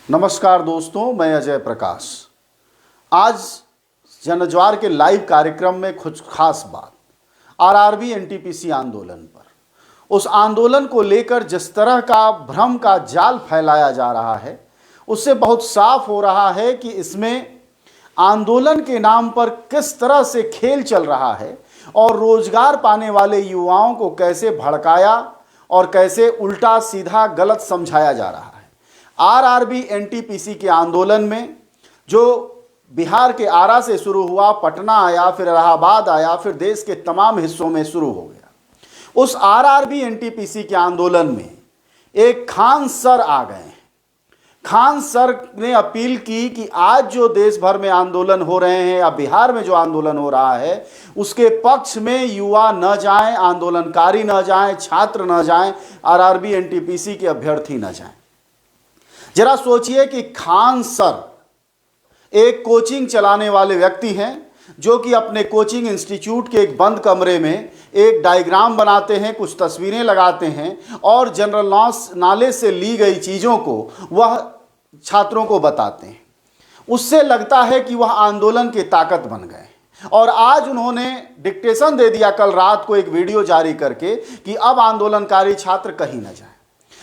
नमस्कार दोस्तों, मैं अजय प्रकाश। आज जनज्वार के लाइव कार्यक्रम में कुछ खास बात आरआरबी एनटीपीसी आंदोलन पर, उस आंदोलन को लेकर जिस तरह का भ्रम का जाल फैलाया जा रहा है, उससे बहुत साफ हो रहा है कि इसमें आंदोलन के नाम पर किस तरह से खेल चल रहा है और रोजगार पाने वाले युवाओं को कैसे भड़काया और कैसे उल्टा सीधा गलत समझाया जा रहा है। आरआरबी एनटीपीसी के आंदोलन में जो बिहार के आरा से शुरू हुआ, पटना आया, फिर इलाहाबाद आया, फिर देश के तमाम हिस्सों में शुरू हो गया। उस आरआरबी एनटीपीसी के आंदोलन में एक खान सर आ गए। खान सर ने अपील की कि आज जो देश भर में आंदोलन हो रहे हैं या बिहार में जो आंदोलन हो रहा है, उसके पक्ष में युवा न जाएं, आंदोलनकारी न जाएं, छात्र न जाएं, आरआरबी एनटीपीसी के अभ्यर्थी न जाएं। जरा सोचिए कि खान सर एक कोचिंग चलाने वाले व्यक्ति हैं जो कि अपने कोचिंग इंस्टीट्यूट के एक बंद कमरे में एक डायग्राम बनाते हैं, कुछ तस्वीरें लगाते हैं और जनरल नॉलेज से ली गई चीज़ों को वह छात्रों को बताते हैं। उससे लगता है कि वह आंदोलन की ताकत बन गए और आज उन्होंने डिक्टेशन दे दिया कल रात को एक वीडियो जारी करके कि अब आंदोलनकारी छात्र कहीं न जाएं।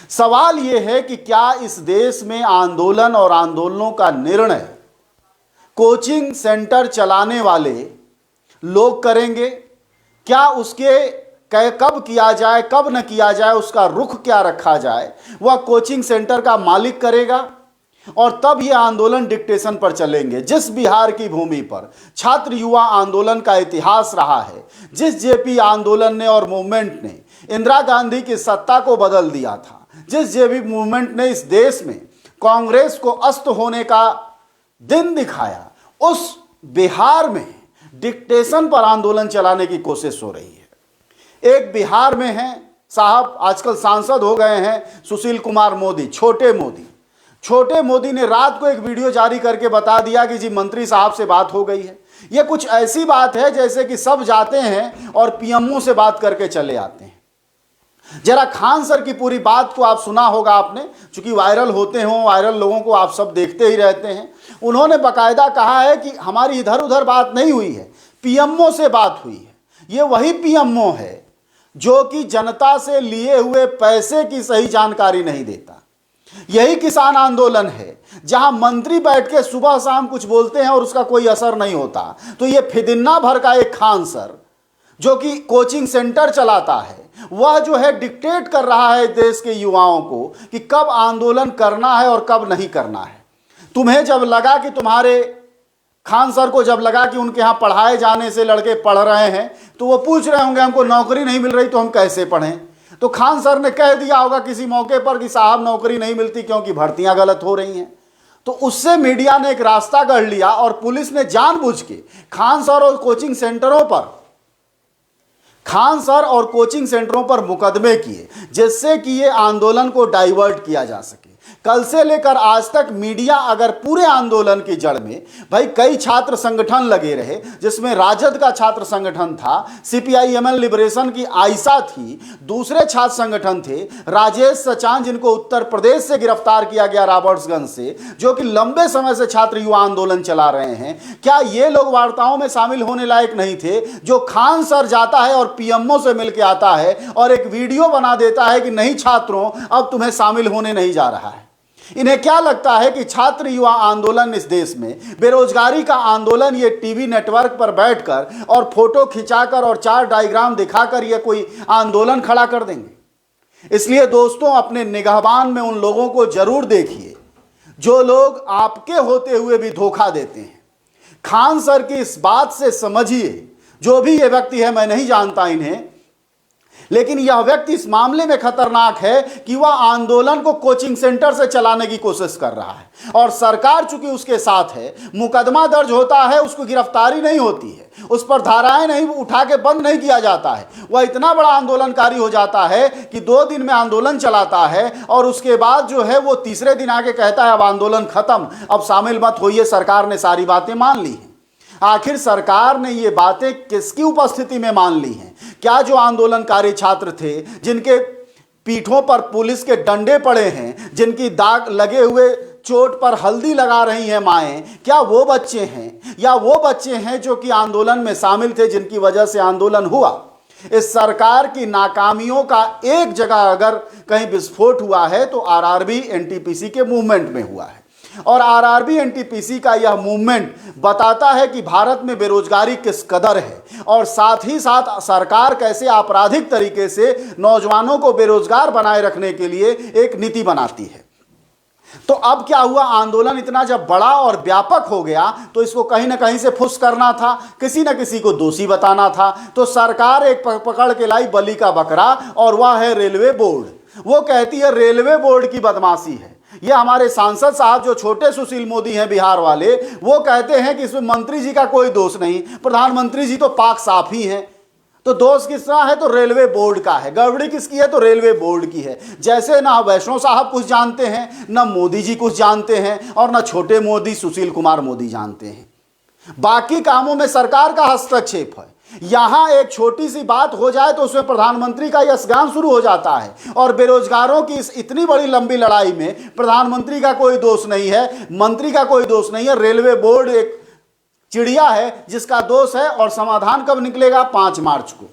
सवाल यह है कि क्या इस देश में आंदोलन और आंदोलनों का निर्णय कोचिंग सेंटर चलाने वाले लोग करेंगे? क्या उसके कब किया जाए, कब न किया जाए, उसका रुख क्या रखा जाए, वह कोचिंग सेंटर का मालिक करेगा और तब यह आंदोलन डिक्टेशन पर चलेंगे। जिस बिहार की भूमि पर छात्र युवा आंदोलन का इतिहास रहा है, जिस जेपी आंदोलन ने और मूवमेंट ने इंदिरा गांधी की सत्ता को बदल दिया था, जिस जेपी मूवमेंट ने इस देश में कांग्रेस को अस्त होने का दिन दिखाया, उस बिहार में डिक्टेशन पर आंदोलन चलाने की कोशिश हो रही है। एक बिहार में हैं साहब, आजकल सांसद हो गए हैं सुशील कुमार मोदी, छोटे मोदी ने रात को एक वीडियो जारी करके बता दिया कि जी मंत्री साहब से बात हो गई है। यह कुछ ऐसी बात है जैसे कि सब जाते हैं और पीएमओ से बात करके चले आते हैं। जरा खान सर की पूरी बात को आप सुना होगा आपने, चूंकि वायरल होते हों, वायरल लोगों को आप सब देखते ही रहते हैं। उन्होंने बाकायदा कहा है कि हमारी इधर उधर बात नहीं हुई है, पीएमओ से बात हुई है। ये वही पीएमओ है जो कि जनता से लिए हुए पैसे की सही जानकारी नहीं देता। यही किसान आंदोलन है जहां मंत्री बैठ के सुबह शाम कुछ बोलते हैं और उसका कोई असर नहीं होता। तो ये फिदिन्ना भर का एक खान सर जो कि कोचिंग सेंटर चलाता है, वह जो है डिक्टेट कर रहा है देश के युवाओं को कि कब आंदोलन करना है और कब नहीं करना है। तुम्हें जब लगा कि तुम्हारे खान सर को जब लगा कि उनके यहाँ पढ़ाए जाने से लड़के पढ़ रहे हैं, तो वो पूछ रहे होंगे हमको नौकरी नहीं मिल रही तो हम कैसे पढ़ें। तो खान सर ने कह दिया होगा किसी मौके पर कि साहब नौकरी नहीं मिलती क्योंकि भर्तियां गलत हो रही हैं। तो उससे मीडिया ने एक रास्ता गढ़ लिया और पुलिस ने जानबूझ के खान सर और कोचिंग सेंटरों पर मुकदमे किए जिससे कि ये आंदोलन को डाइवर्ट किया जा सके। कल से लेकर आज तक मीडिया अगर पूरे आंदोलन की जड़ में भाई कई छात्र संगठन लगे रहे, जिसमें राजद का छात्र संगठन था, सीपीआई-एमएल लिबरेशन की आयशा थी, दूसरे छात्र संगठन थे राजेश सचान जिनको उत्तर प्रदेश से गिरफ्तार किया गया रॉबर्ट्सगंज से, जो कि लंबे समय से छात्र युवा आंदोलन चला रहे हैं। क्या ये लोग वार्ताओं में शामिल होने लायक नहीं थे? जो खान सर जाता है और पीएमओ से मिलकर आता है और एक वीडियो बना देता है कि नहीं छात्रों अब तुम्हें शामिल होने नहीं जा रहा है। इन्हें क्या लगता है कि छात्र युवा आंदोलन इस देश में बेरोजगारी का आंदोलन ये टीवी नेटवर्क पर बैठकर और फोटो खिंचाकर और 4 डायग्राम दिखाकर ये कोई आंदोलन खड़ा कर देंगे? इसलिए दोस्तों, अपने निगाहबान में उन लोगों को जरूर देखिए जो लोग आपके होते हुए भी धोखा देते हैं। खान सर की इस बात से समझिए, जो भी ये व्यक्ति है, मैं नहीं जानता इन्हें, लेकिन यह व्यक्ति इस मामले में खतरनाक है कि वह आंदोलन को कोचिंग सेंटर से चलाने की कोशिश कर रहा है और सरकार चूंकि उसके साथ है, मुकदमा दर्ज होता है, उसको गिरफ्तारी नहीं होती है, उस पर धाराएं नहीं उठा के बंद नहीं किया जाता है। वह इतना बड़ा आंदोलनकारी हो जाता है कि 2 दिन में आंदोलन चलाता है और उसके बाद जो है वो तीसरे दिन आके कहता है अब आंदोलन खत्म, अब शामिल मत होइए, सरकार ने सारी बातें मान ली हैं। आखिर सरकार ने ये बातें किसकी उपस्थिति में मान ली हैं? क्या जो आंदोलनकारी छात्र थे, जिनके पीठों पर पुलिस के डंडे पड़े हैं, जिनकी दाग लगे हुए चोट पर हल्दी लगा रही हैं माएँ, क्या वो बच्चे हैं या वो बच्चे हैं जो कि आंदोलन में शामिल थे, जिनकी वजह से आंदोलन हुआ? इस सरकार की नाकामियों का एक जगह अगर कहीं विस्फोट हुआ है तो आरआरबी एनटीपीसी के मूवमेंट में हुआ है। और आरआरबी एनटीपीसी का यह मूवमेंट बताता है कि भारत में बेरोजगारी किस कदर है और साथ ही साथ सरकार कैसे आपराधिक तरीके से नौजवानों को बेरोजगार बनाए रखने के लिए एक नीति बनाती है। तो अब क्या हुआ, आंदोलन इतना जब बड़ा और व्यापक हो गया तो इसको कहीं ना कहीं से फुस करना था, किसी न किसी को दोषी बताना था। तो सरकार एक पकड़ के लाई बलि का बकरा, और वह है रेलवे बोर्ड। वो कहती है रेलवे बोर्ड की बदमाशी है। ये हमारे सांसद साहब जो छोटे सुशील मोदी हैं बिहार वाले, वो कहते हैं कि इसमें मंत्री जी का कोई दोष नहीं, प्रधानमंत्री जी तो पाक साफ ही हैं। तो दोष किसका है? तो रेलवे बोर्ड का है। गड़बड़ी किसकी है? तो रेलवे बोर्ड की है। जैसे ना वैष्णव साहब कुछ जानते हैं, ना मोदी जी कुछ जानते हैं, और ना छोटे मोदी सुशील कुमार मोदी जानते हैं। बाकी कामों में सरकार का हस्तक्षेप है। यहां एक छोटी सी बात हो जाए तो उसमें प्रधानमंत्री का यशगान शुरू हो जाता है। और बेरोजगारों की इस इतनी बड़ी लंबी लड़ाई में प्रधानमंत्री का कोई दोष नहीं है, मंत्री का कोई दोष नहीं है, रेलवे बोर्ड एक चिड़िया है जिसका दोष है। और समाधान कब निकलेगा? 5 मार्च को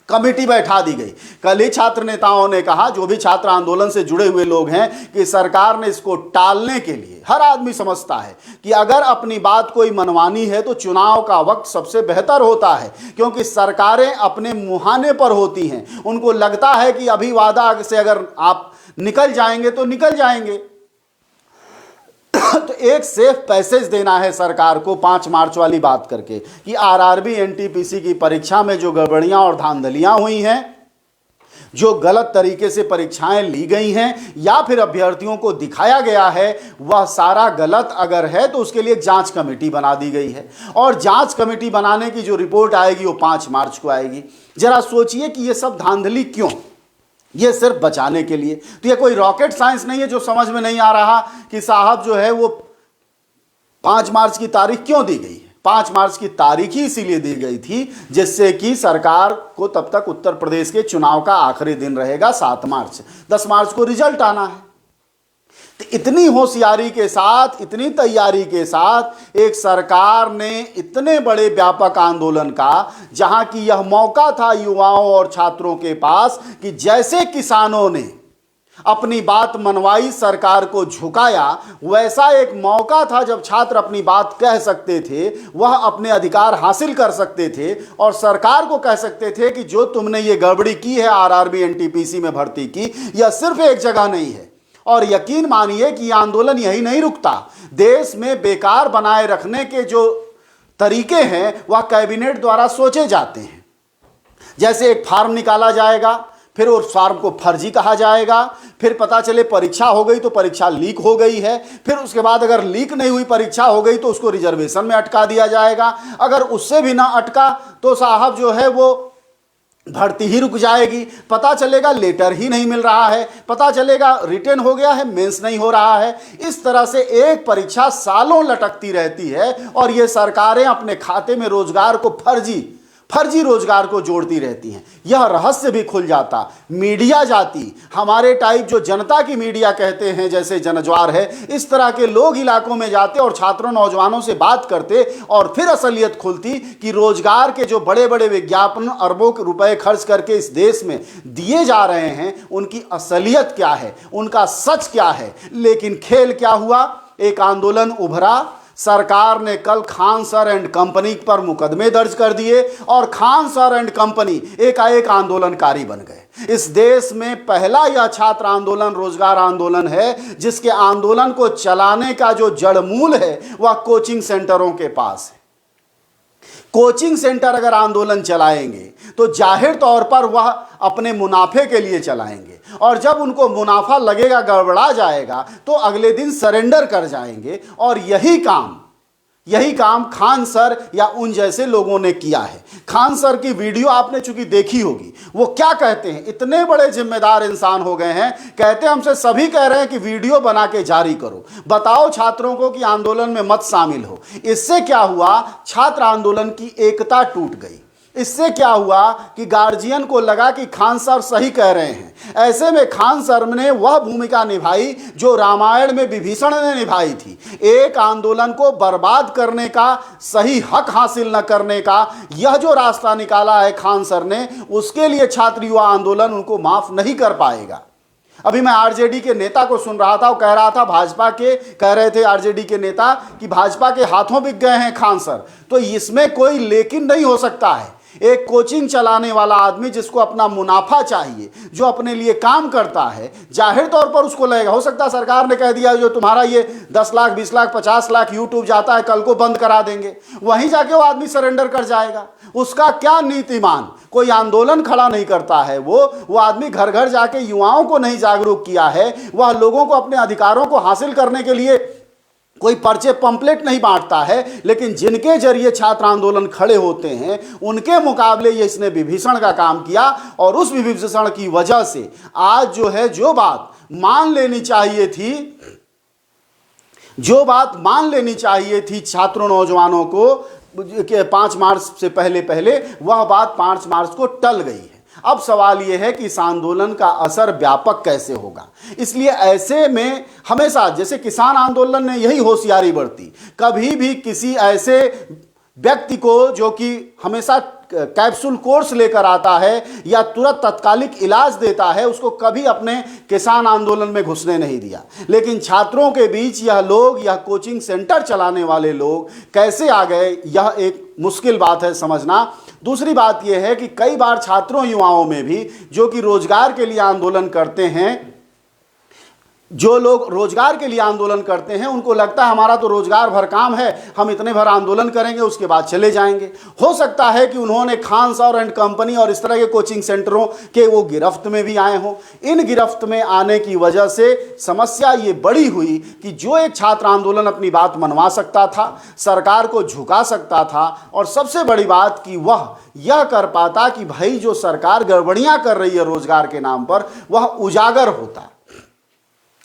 कमेटी बैठा दी गई। कल ही छात्र नेताओं ने कहा, जो भी छात्र आंदोलन से जुड़े हुए लोग हैं, कि सरकार ने इसको टालने के लिए, हर आदमी समझता है कि अगर अपनी बात कोई मनवानी है तो चुनाव का वक्त सबसे बेहतर होता है, क्योंकि सरकारें अपने मुहाने पर होती हैं। उनको लगता है कि अभी वादा से अगर आप निकल जाएंगे तो निकल जाएंगे। तो एक सेफ पैसेज देना है सरकार को 5 मार्च वाली बात करके कि आरआरबी एनटीपीसी की परीक्षा में जो गड़बड़ियां और धांधलियां हुई हैं, जो गलत तरीके से परीक्षाएं ली गई हैं या फिर अभ्यर्थियों को दिखाया गया है, वह सारा गलत अगर है तो उसके लिए एक जांच कमेटी बना दी गई है। और जांच कमेटी बनाने की जो रिपोर्ट आएगी वो 5 मार्च को आएगी। जरा सोचिए कि ये सब धांधली क्यों? ये सिर्फ बचाने के लिए। तो ये कोई रॉकेट साइंस नहीं है जो समझ में नहीं आ रहा कि साहब जो है वो 5 मार्च की तारीख क्यों दी गई है। 5 मार्च की तारीख ही इसीलिए दी गई थी जिससे कि सरकार को तब तक उत्तर प्रदेश के चुनाव का आखिरी दिन रहेगा 7 मार्च, 10 मार्च को रिजल्ट आना है। तो इतनी होशियारी के साथ, इतनी तैयारी के साथ एक सरकार ने इतने बड़े व्यापक आंदोलन का, जहां की यह मौका था युवाओं और छात्रों के पास कि जैसे किसानों ने अपनी बात मनवाई, सरकार को झुकाया, वैसा एक मौका था जब छात्र अपनी बात कह सकते थे, वह अपने अधिकार हासिल कर सकते थे और सरकार को कह सकते थे कि जो तुमने ये गड़बड़ी की है आरआरबी एनटीपीसी में भर्ती की, यह सिर्फ एक जगह नहीं है। और यकीन मानिए कि आंदोलन यही नहीं रुकता। देश में बेकार बनाए रखने के जो तरीके हैं वह कैबिनेट द्वारा सोचे जाते हैं। जैसे एक फार्म निकाला जाएगा, फिर उस फार्म को फर्जी कहा जाएगा, फिर पता चले परीक्षा हो गई तो परीक्षा लीक हो गई है, फिर उसके बाद अगर लीक नहीं हुई परीक्षा हो गई तो उसको रिजर्वेशन में अटका दिया जाएगा, अगर उससे भी ना अटका तो साहब जो है वो भर्ती ही रुक जाएगी, पता चलेगा लेटर ही नहीं मिल रहा है, पता चलेगा रिटन हो गया है, मेंस नहीं हो रहा है। इस तरह से एक परीक्षा सालों लटकती रहती है और ये सरकारें अपने खाते में रोजगार को फर्जी रोजगार को जोड़ती रहती हैं। यह रहस्य भी खुल जाता। मीडिया जाती, हमारे टाइप जो जनता की मीडिया कहते हैं, जैसे जनज्वार है, इस तरह के लोग इलाकों में जाते और छात्रों नौजवानों से बात करते और फिर असलियत खुलती कि रोजगार के जो बड़े बड़े विज्ञापन अरबों रुपए खर्च करके इस देश में दिए जा रहे हैं, उनकी असलियत क्या है, उनका सच क्या है। लेकिन खेल क्या हुआ? एक आंदोलन उभरा, सरकार ने कल खान सर एंड कंपनी पर मुकदमे दर्ज कर दिए और खान सर एंड कंपनी एकाएक आंदोलनकारी बन गए। इस देश में पहला यह छात्र आंदोलन रोजगार आंदोलन है जिसके आंदोलन को चलाने का जो जड़मूल है वह कोचिंग सेंटरों के पास है। कोचिंग सेंटर अगर आंदोलन चलाएंगे तो जाहिर तौर पर वह अपने मुनाफे के लिए चलाएंगे और जब उनको मुनाफा लगेगा, गड़बड़ा जाएगा, तो अगले दिन सरेंडर कर जाएंगे। और यही काम खान सर या उन जैसे लोगों ने किया है। खान सर की वीडियो आपने चूंकि देखी होगी, वो क्या कहते हैं, इतने बड़े जिम्मेदार इंसान हो गए हैं, कहते हैं हमसे सभी कह रहे हैं कि वीडियो बना के जारी करो, बताओ छात्रों को कि आंदोलन में मत शामिल हो। इससे क्या हुआ? छात्र आंदोलन की एकता टूट गई। इससे क्या हुआ कि गार्जियन को लगा कि खान सर सही कह रहे हैं। ऐसे में खान सर ने वह भूमिका निभाई जो रामायण में विभीषण ने निभाई थी। एक आंदोलन को बर्बाद करने का, सही हक हासिल न करने का यह जो रास्ता निकाला है खान सर ने, उसके लिए छात्र युवा आंदोलन उनको माफ नहीं कर पाएगा। अभी मैं आरजेडी के नेता को सुन रहा था, वो कह रहा था भाजपा के, कह रहे थे आरजेडी के नेता कि भाजपा के हाथों बिक गए हैं खान सर। तो इसमें कोई लेकिन नहीं हो सकता है। एक कोचिंग चलाने वाला आदमी जिसको अपना मुनाफा चाहिए, जो अपने लिए काम करता है, जाहिर तौर पर उसको लगेगा, हो सकता है सरकार ने कह दिया जो तुम्हारा ये 10 लाख 20 लाख 50 लाख यूट्यूब जाता है कल को बंद करा देंगे, वहीं जाके वो आदमी सरेंडर कर जाएगा। उसका क्या नीतिमान, कोई आंदोलन खड़ा नहीं करता है। वो आदमी घर घर जाके युवाओं को नहीं जागरूक किया है, वह लोगों को अपने अधिकारों को हासिल करने के लिए कोई पर्चे पंपलेट नहीं बांटता है, लेकिन जिनके जरिए छात्र आंदोलन खड़े होते हैं उनके मुकाबले ये इसने विभीषण का काम किया। और उस विभीषण की वजह से आज जो है, जो बात मान लेनी चाहिए थी छात्रों नौजवानों को 5 मार्च से पहले वह बात 5 मार्च को टल गई है। अब सवाल यह है कि इस आंदोलन का असर व्यापक कैसे होगा। इसलिए ऐसे में हमेशा, जैसे किसान आंदोलन ने यही होशियारी बरती, कभी भी किसी ऐसे व्यक्ति को जो कि हमेशा कैप्सूल कोर्स लेकर आता है या तुरंत तत्कालिक इलाज देता है, उसको कभी अपने किसान आंदोलन में घुसने नहीं दिया। लेकिन छात्रों के बीच यह लोग, यह कोचिंग सेंटर चलाने वाले लोग कैसे आ गए, यह एक मुश्किल बात है समझना। दूसरी बात यह है कि कई बार छात्रों युवाओं में भी जो कि रोजगार के लिए आंदोलन करते हैं, जो लोग रोजगार के लिए आंदोलन करते हैं, उनको लगता है हमारा तो रोजगार भर काम है, हम इतने भर आंदोलन करेंगे उसके बाद चले जाएंगे। हो सकता है कि उन्होंने खान सर एंड कंपनी और इस तरह के कोचिंग सेंटरों के वो गिरफ्त में भी आए हों। इन गिरफ्त में आने की वजह से समस्या ये बड़ी हुई कि जो एक छात्र आंदोलन अपनी बात मनवा सकता था, सरकार को झुका सकता था, और सबसे बड़ी बात कि वह यह कर पाता कि भाई जो सरकार गड़बड़ियां कर रही है रोजगार के नाम पर, वह उजागर होता।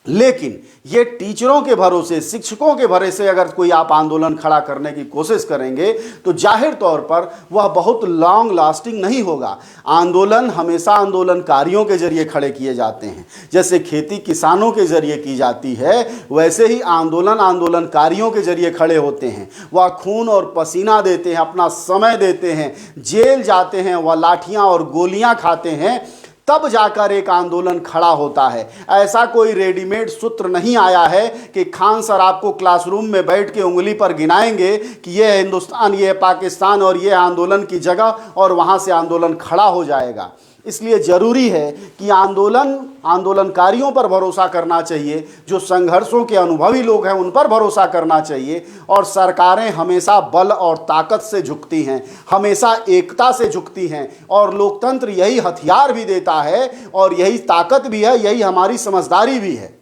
लेकिन ये टीचरों के भरोसे, शिक्षकों के भरोसे अगर कोई आप आंदोलन खड़ा करने की कोशिश करेंगे तो जाहिर तौर पर वह बहुत लॉन्ग लास्टिंग नहीं होगा। आंदोलन हमेशा आंदोलनकारियों के जरिए खड़े किए जाते हैं। जैसे खेती किसानों के जरिए की जाती है, वैसे ही आंदोलन आंदोलनकारियों के जरिए खड़े होते हैं। वह खून और पसीना देते हैं, अपना समय देते हैं, जेल जाते हैं, वह लाठियां और गोलियां खाते हैं, तब जाकर एक आंदोलन खड़ा होता है। ऐसा कोई रेडीमेड सूत्र नहीं आया है कि खान सर आपको क्लासरूम में बैठ के उंगली पर गिनाएंगे कि ये है हिंदुस्तान, ये है पाकिस्तान और ये आंदोलन की जगह, और वहाँ से आंदोलन खड़ा हो जाएगा। इसलिए ज़रूरी है कि आंदोलनकारियों पर भरोसा करना चाहिए, जो संघर्षों के अनुभवी लोग हैं उन पर भरोसा करना चाहिए। और सरकारें हमेशा बल और ताकत से झुकती हैं, हमेशा एकता से झुकती हैं, और लोकतंत्र यही हथियार भी देता है और यही ताकत भी है, यही हमारी समझदारी भी है।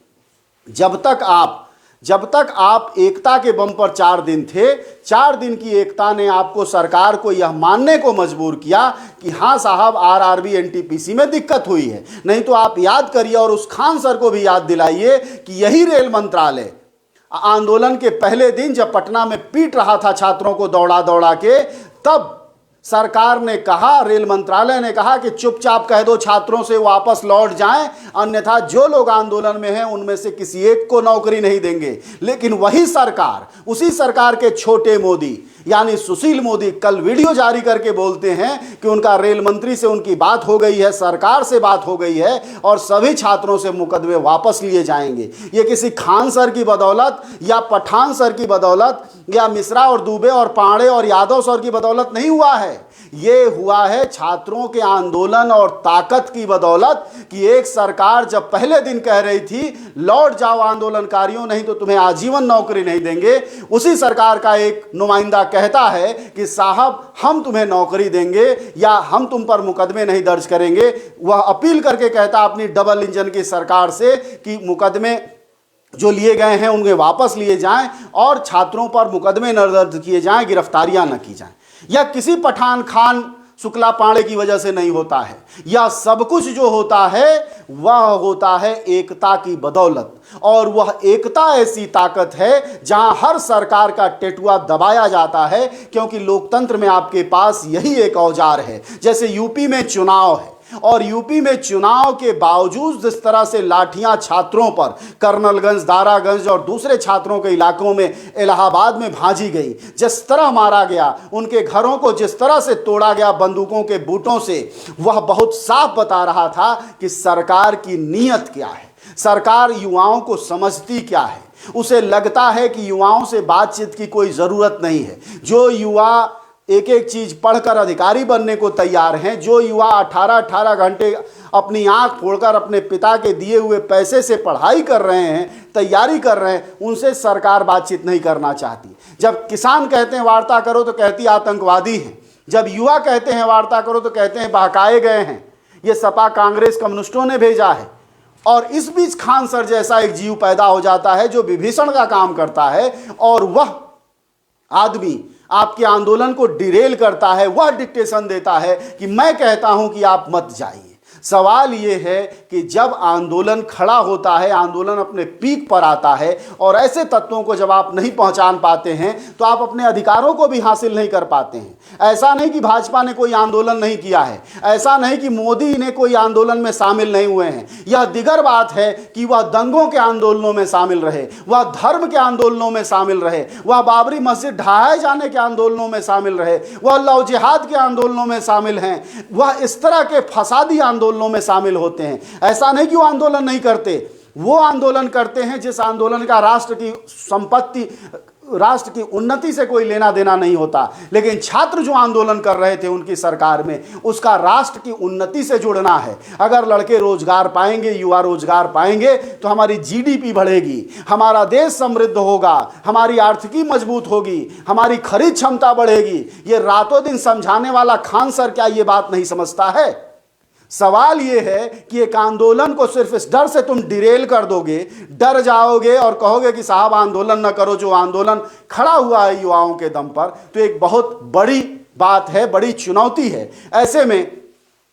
जब तक आप एकता के बम पर 4 दिन थे, 4 दिन की एकता ने आपको, सरकार को यह मानने को मजबूर किया कि हाँ साहब आरआरबी एनटीपीसी में दिक्कत हुई है। नहीं तो आप याद करिए और उस खान सर को भी याद दिलाइए कि यही रेल मंत्रालय आंदोलन के पहले दिन जब पटना में पीट रहा था छात्रों को दौड़ा दौड़ा के, तब सरकार ने कहा, रेल मंत्रालय ने कहा कि चुपचाप कह दो छात्रों से वापस लौट जाएं, अन्यथा जो लोग आंदोलन में हैं उनमें से किसी एक को नौकरी नहीं देंगे। लेकिन वही सरकार, उसी सरकार के छोटे मोदी यानी सुशील मोदी कल वीडियो जारी करके बोलते हैं कि उनका रेल मंत्री से उनकी बात हो गई है, सरकार से बात हो गई है और सभी छात्रों से मुकदमे वापस लिए जाएंगे। ये किसी खान सर की बदौलत या पठान सर की बदौलत या मिश्रा और दुबे और पांडे और यादव सर की बदौलत नहीं हुआ है। ये हुआ है छात्रों के आंदोलन और ताकत की बदौलत कि एक सरकार जब पहले दिन कह रही थी लौट जाओ आंदोलनकारियों, नहीं तो तुम्हें आजीवन नौकरी नहीं देंगे, उसी सरकार का एक नुमाइंदा कहता है कि साहब हम तुम्हें नौकरी देंगे या हम तुम पर मुकदमे नहीं दर्ज करेंगे। वह अपील करके कहता अपनी डबल इंजन की सरकार से कि मुकदमे जो लिए गए हैं उनके वापस लिए जाएं और छात्रों पर मुकदमे न दर्ज किए जाएं, गिरफ्तारियां न की जाएं। या किसी पठान खान शुक्ला पांडे की वजह से नहीं होता है। यह सब कुछ जो होता है वह होता है एकता की बदौलत, और वह एकता ऐसी ताकत है जहां हर सरकार का टेटुआ दबाया जाता है, क्योंकि लोकतंत्र में आपके पास यही एक औजार है। जैसे यूपी में चुनाव है, और यूपी में चुनाव के बावजूद जिस तरह से लाठियां छात्रों पर कर्नलगंज, दारागंज और दूसरे छात्रों के इलाकों में, इलाहाबाद में भाजी गई, जिस तरह मारा गया, उनके घरों को जिस तरह से तोड़ा गया बंदूकों के बूटों से, वह बहुत साफ बता रहा था कि सरकार की नीयत क्या है, सरकार युवाओं को समझती क्या है। उसे लगता है कि युवाओं से बातचीत की कोई ज़रूरत नहीं है। जो युवा एक एक चीज़ पढ़कर अधिकारी बनने को तैयार हैं, जो युवा 18-18 घंटे अपनी आंख फोड़कर अपने पिता के दिए हुए पैसे से पढ़ाई कर रहे हैं, तैयारी कर रहे हैं, उनसे सरकार बातचीत नहीं करना चाहती। जब किसान कहते हैं वार्ता करो तो कहती आतंकवादी हैं, जब युवा कहते हैं वार्ता करो तो कहते हैं बहकाए गए हैं, ये सपा कांग्रेस कम्युनिस्टों ने भेजा है। और इस बीच खान सर जैसा एक जीव पैदा हो जाता है जो विभीषण का काम करता है, और वह आदमी आपके आंदोलन को डिरेल करता है, वह डिक्टेशन देता है कि मैं कहता हूं कि आप मत जाइए। सवाल ये है कि जब आंदोलन खड़ा होता है, आंदोलन अपने पीक पर आता है, और ऐसे तत्वों को जब आप नहीं पहचान पाते हैं तो आप अपने अधिकारों को भी हासिल नहीं कर पाते हैं। ऐसा नहीं कि भाजपा ने कोई आंदोलन नहीं किया है, ऐसा नहीं कि मोदी ने कोई आंदोलन में शामिल नहीं हुए हैं। यह दिगर बात है कि वह दंगों के आंदोलनों में शामिल रहे, वह धर्म के आंदोलनों में शामिल रहे, वह बाबरी मस्जिद ढहाए जाने के आंदोलनों में शामिल रहे, वह लव जिहाद के आंदोलनों में शामिल हैं, वह इस तरह के फसादी आंदोलनों में शामिल होते हैं। ऐसा नहीं कि वो आंदोलन नहीं करते, वो आंदोलन करते हैं जिस आंदोलन का राष्ट्र की संपत्ति, राष्ट्र की उन्नति से कोई लेना देना नहीं होता। लेकिन छात्र जो आंदोलन कर रहे थे उनकी सरकार में, उसका राष्ट्र की उन्नति से जुड़ना है। अगर लड़के रोजगार पाएंगे, युवा रोजगार पाएंगे, तो हमारी जीडीपी बढ़ेगी, हमारा देश समृद्ध होगा, हमारी आर्थिकी मजबूत होगी, हमारी खरीद क्षमता बढ़ेगी। ये रातों दिन समझाने वाला खान सर क्या ये बात नहीं समझता है? सवाल यह है कि एक आंदोलन को सिर्फ इस डर से तुम डिरेल कर दोगे, डर जाओगे और कहोगे कि साहब आंदोलन न करो, जो आंदोलन खड़ा हुआ है युवाओं के दम पर, तो एक बहुत बड़ी बात है, बड़ी चुनौती है। ऐसे में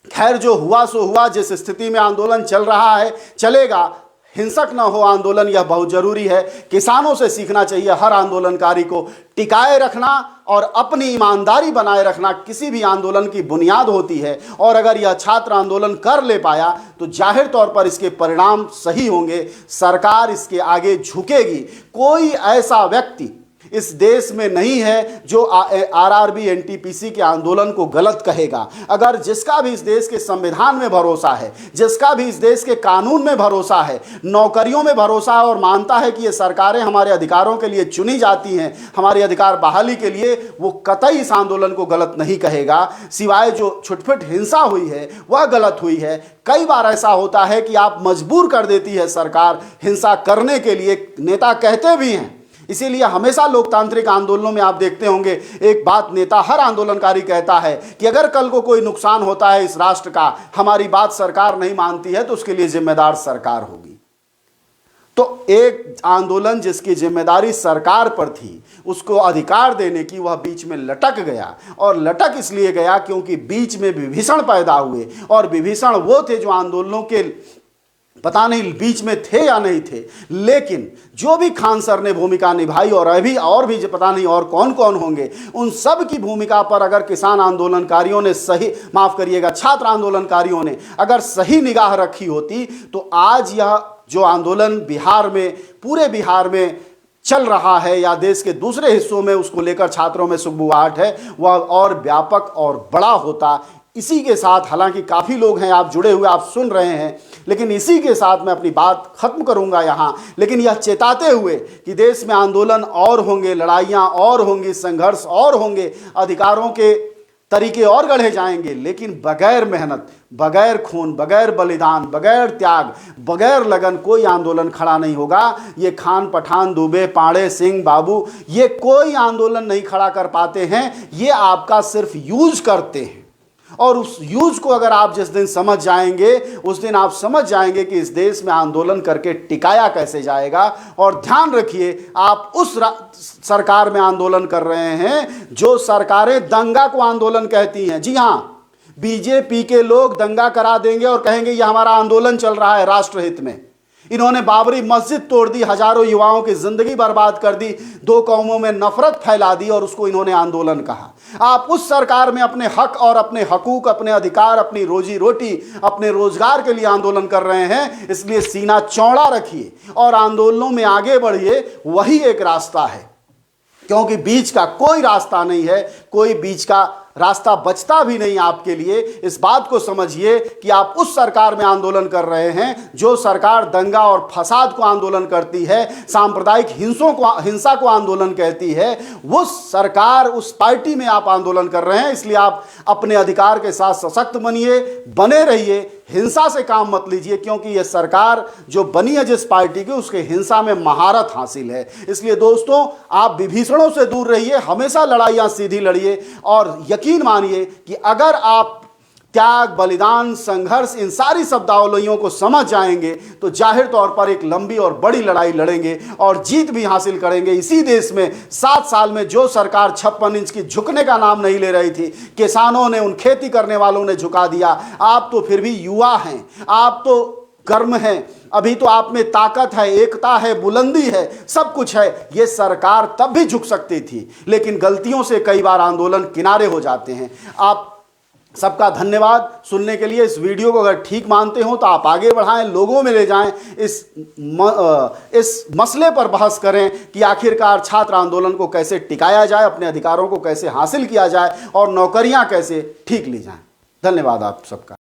खैर जो हुआ सो हुआ, जिस स्थिति में आंदोलन चल रहा है चलेगा, हिंसक न हो आंदोलन, यह बहुत जरूरी है। किसानों से सीखना चाहिए हर आंदोलनकारी को टिकाए रखना और अपनी ईमानदारी बनाए रखना किसी भी आंदोलन की बुनियाद होती है। और अगर यह छात्र आंदोलन कर ले पाया तो जाहिर तौर पर इसके परिणाम सही होंगे, सरकार इसके आगे झुकेगी। कोई ऐसा व्यक्ति इस देश में नहीं है जो आरआरबी एनटीपीसी के आंदोलन को गलत कहेगा। अगर जिसका भी इस देश के संविधान में भरोसा है, जिसका भी इस देश के कानून में भरोसा है, नौकरियों में भरोसा है और मानता है कि ये सरकारें हमारे अधिकारों के लिए चुनी जाती हैं, हमारे अधिकार बहाली के लिए, वो कतई इस आंदोलन को गलत नहीं कहेगा। सिवाय जो छुटपुट हिंसा हुई है वह गलत हुई है। कई बार ऐसा होता है कि आप मजबूर कर देती है सरकार हिंसा करने के लिए, नेता कहते भी हैं। इसीलिए हमेशा लोकतांत्रिक आंदोलनों में आप देखते होंगे एक बात नेता, हर आंदोलनकारी कहता है कि अगर कल को कोई नुकसान होता है इस राष्ट्र का, हमारी बात सरकार नहीं मानती है तो उसके लिए जिम्मेदार सरकार होगी। तो एक आंदोलन जिसकी जिम्मेदारी सरकार पर थी, उसको अधिकार देने की, वह बीच में लटक गया। और लटक इसलिए गया क्योंकि बीच में विभीषण पैदा हुए, और विभीषण वो थे जो आंदोलनों के पता नहीं बीच में थे या नहीं थे, लेकिन जो भी खान सर ने भूमिका निभाई और अभी और भी पता नहीं और कौन कौन होंगे, उन सब की भूमिका पर अगर किसान आंदोलनकारियों ने सही, माफ करिएगा, छात्र आंदोलनकारियों ने अगर सही निगाह रखी होती तो आज यह जो आंदोलन बिहार में, पूरे बिहार में चल रहा है या देश के दूसरे हिस्सों में उसको लेकर छात्रों में सुगबुगाहट है, वह और व्यापक और बड़ा होता। इसी के साथ, हालांकि काफ़ी लोग हैं आप जुड़े हुए, आप सुन रहे हैं, लेकिन इसी के साथ मैं अपनी बात खत्म करूंगा यहाँ। लेकिन यह चेताते हुए कि देश में आंदोलन और होंगे, लड़ाइयाँ और होंगी, संघर्ष और होंगे, अधिकारों के तरीके और गढ़े जाएंगे, लेकिन बगैर मेहनत, बगैर खून, बगैर बलिदान, बगैर त्याग, बगैर लगन कोई आंदोलन खड़ा नहीं होगा। ये खान, पठान, दुबे, पांडे, सिंह, बाबू, ये कोई आंदोलन नहीं खड़ा कर पाते हैं। ये आपका सिर्फ यूज करते हैं, और उस यूज को अगर आप जिस दिन समझ जाएंगे, उस दिन आप समझ जाएंगे कि इस देश में आंदोलन करके टिकाया कैसे जाएगा। और ध्यान रखिए, आप उस सरकार में आंदोलन कर रहे हैं जो सरकारें दंगा को आंदोलन कहती हैं। जी हाँ, बीजेपी के लोग दंगा करा देंगे और कहेंगे ये हमारा आंदोलन चल रहा है राष्ट्रहित में। इन्होंने बाबरी मस्जिद तोड़ दी, हजारों युवाओं की जिंदगी बर्बाद कर दी, दो कौमों में नफरत फैला दी और उसको इन्होंने आंदोलन कहा। आप उस सरकार में अपने हक और अपने हकूक, अपने अधिकार, अपनी रोजी रोटी, अपने रोजगार के लिए आंदोलन कर रहे हैं। इसलिए सीना चौड़ा रखिए और आंदोलनों में आगे बढ़िए, वही एक रास्ता है, क्योंकि बीच का कोई रास्ता नहीं है, कोई बीच का रास्ता बचता भी नहीं आपके लिए। इस बात को समझिए कि आप उस सरकार में आंदोलन कर रहे हैं जो सरकार दंगा और फसाद को आंदोलन करती है, सांप्रदायिक हिंसा को आंदोलन कहती है। वो सरकार, उस पार्टी में आप आंदोलन कर रहे हैं। इसलिए आप अपने अधिकार के साथ सशक्त बने रहिए, हिंसा से काम मत लीजिए, क्योंकि ये सरकार जो बनी है जिस पार्टी की, उसके हिंसा में महारत हासिल है। इसलिए दोस्तों, आप विभीषणों से दूर रहिए, हमेशा लड़ाइयाँ सीधी लड़िए और यकीन मानिए कि अगर आप त्याग, बलिदान, संघर्ष, इन सारी शब्दावलियों को समझ जाएंगे तो जाहिर तौर पर एक लंबी और बड़ी लड़ाई लड़ेंगे और जीत भी हासिल करेंगे। इसी देश में 7 साल में जो सरकार 56 इंच की झुकने का नाम नहीं ले रही थी, किसानों ने, उन खेती करने वालों ने झुका दिया। आप तो फिर भी युवा हैं, आप तो कर्म हैं, अभी तो आप में ताकत है, एकता है, बुलंदी है, सब कुछ है। ये सरकार तब भी झुक सकती थी, लेकिन गलतियों से कई बार आंदोलन किनारे हो जाते हैं। आप सबका धन्यवाद सुनने के लिए। इस वीडियो को अगर ठीक मानते हो तो आप आगे बढ़ाएं, लोगों में ले जाएं, इस मसले पर बहस करें कि आखिरकार छात्र आंदोलन को कैसे टिकाया जाए, अपने अधिकारों को कैसे हासिल किया जाए और नौकरियां कैसे ठीक ली जाएं। धन्यवाद आप सबका।